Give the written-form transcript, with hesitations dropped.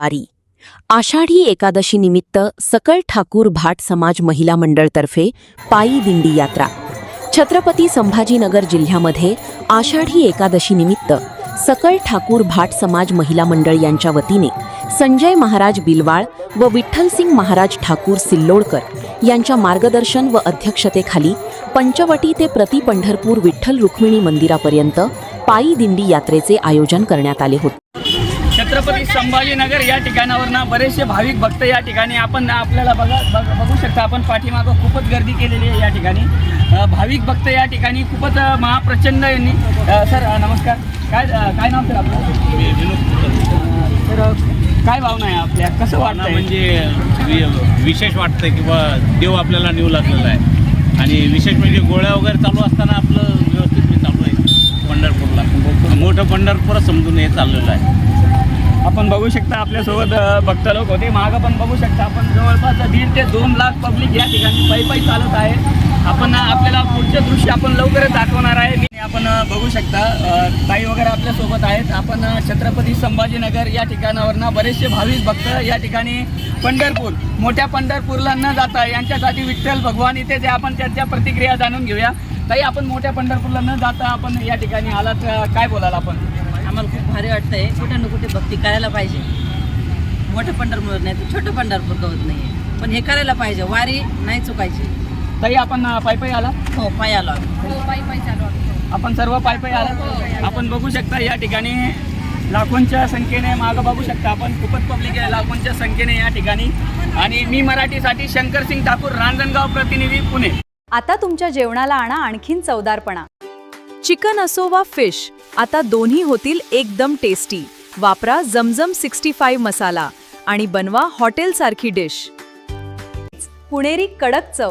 वारी आषाढी एकादशी निमित्त सकळ ठाकूर भाट समाज महिला मंडळतर्फे पायी दिंडी यात्रा। छत्रपती संभाजीनगर जिल्ह्यामध्ये आषाढी एकादशी निमित्त सकळ ठाकूर भाट समाज महिला मंडळ यांच्या वतीने संजय महाराज बिलवाळ व विठ्ठलसिंग महाराज ठाकूर सिल्लोडकर यांच्या मार्गदर्शन व अध्यक्षतेखाली पंचवटी ते प्रति पंढरपूर विठ्ठल रुक्मिणी मंदिरापर्यंत पायी दिंडी यात्रेचे आयोजन करण्यात आले होते। छत्रपती संभाजीनगर या ठिकाणावरनं बरेचसे भाविक भक्त या ठिकाणी आपल्याला बघू शकता। आपण पाठीमागं खूपच गर्दी केलेली आहे या ठिकाणी। भाविक भक्त या ठिकाणी खूपच महाप्रचंड यांनी सर नमस्कार। काय नाव सर आपलं? तर काय भावना आहे आपल्या? कसं वाटतं? म्हणजे विशेष वाटतं की बा देव आपल्याला नेऊ लागलेला आहे आणि विशेष म्हणजे गोळ्या वगैरे चालू असताना आपलं व्यवस्थित चालू आहे पंढरपूरला। मोठं पंढरपूर समजून हे चाललेलं आहे। आपण बघू शकता आपल्यासोबत भक्त लोक होते। मागं पण बघू शकता आपण जवळपास 1.5 ते 2 लाख पब्लिक या ठिकाणी पायी चालत आहे। आपण आपल्याला पुढचे दृश्य आपण लवकरच दाखवणार आहे। आपण बघू शकता ताई वगैरे आपल्यासोबत आहेत। आपण छत्रपती संभाजीनगर या ठिकाणावरनं बरेचसे भाविक भक्त या ठिकाणी पंढरपूर मोठ्या पंढरपूरला न जाता यांच्यासाठी विठ्ठल भगवान इथे जे आपण त्यांच्या प्रतिक्रिया जाणून घेऊया। ताई आपण मोठ्या पंढरपूरला न जाता आपण या ठिकाणी आलात, काय बोलाल आपण? आम्हाला खूप भारी वाटतंय। कुठे ना कुठे भक्ती करायला पाहिजे। मोठं पंढरपूर नाही तर छोटं पंढरपूर गवत नाही आहे, पण हे करायला पाहिजे। वारी नाही चुकायची। ताई आपण पायी आला? हो, पायी आलो। आपण सर्व पायी आला। आपण बघू शकता या ठिकाणी लाखोंच्या संख्येने मागं बघू शकता आपण खूपच पब्लिक आहे लाखोंच्या संख्येने या ठिकाणी। आणि मी मराठीसाठी शंकरसिंग ठाकूर, रांजणगाव प्रतिनिधी, पुणे। आता तुमच्या जेवणाला आणा आणखीन चवदारपणा। चिकन असो वा फिश, आता दोन्ही होतील एकदम टेस्टी। वापरा जमजम 65 मसाला आणि बनवा हॉटेलसारखी डिश। पुणेरी कडक चव।